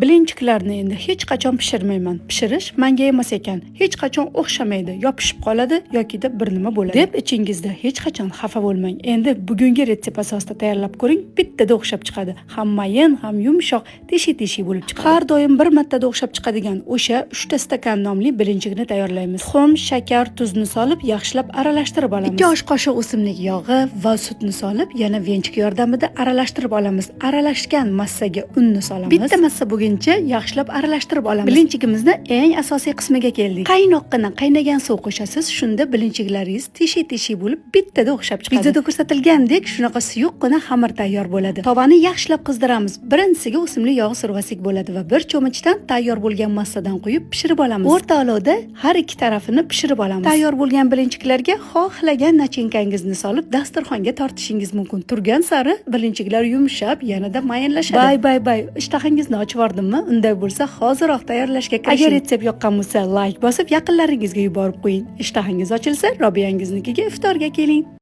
Bilinchiklarni endi hech qachon pishirmayman. Pishirish menga emas ekan. Hech qachon o'xshamaydi. Yo pishib qoladi yoki-da bir nima bo'ladi deb ichingizda hech qachon xafa bo'lmang. Endi bugungi retsept asosida tayyorlab ko'ring, bittada o'xshab chiqadi. Ham mayin, ham yumshoq, teshi-teshi bo'lib chiqadi. Har doim bir martada o'xshab chiqadigan o'sha 3 ta stakan nomli bilinchikni tayyorlaymiz. Tuxum, shakar, tuzni solib yaxshilab aralashtirib olamiz. 2 osh qoshiq o'simlik yog'i va sutni solib, yana venchik yordamida aralashtirib olamiz. Aralashgan massaga unni solamiz. Bitta massa bo'lguncha yaxshilab aralashtirib olamiz. Bilinchigimizni eng asosiy qismiga keldik. Qaynoqqina qaynagan suv qo'shasiz, shunda bilinchiklaringiz teshi-teshi bo'lib bittada o'xshab chiqadi. Videoda ko'rsatilgandek shunaqa suyuqqina xamir tayyor bo'ladi. Tovani yaxshilab qizdiramiz. Birinchisiga o'simlik yog'i survasak bo'ladi va bir cho'michdan tayyor bo'lgan massadan quyib pishirib olamiz. O'rta olovda har ikki tarafini pishirib olamiz. Tayyor bo'lgan bilinchiklarga xohlagan nachinkangizni solib dasturxonga tortishingiz mumkin. Turgan sari bilinchiklar yumshab, yanada mayinlashadi. Bay. Ishtahangizni ochib yubordimmi? Unday bo'lsa, hoziroq tayyorlashga kirishing. Agar retsept yoqqan bo'lsa, like bosib, yaqinlaringizga yuborib qo'ying. Ishtahangiz ochilsa, Robiyangiznikiga iftorga keling.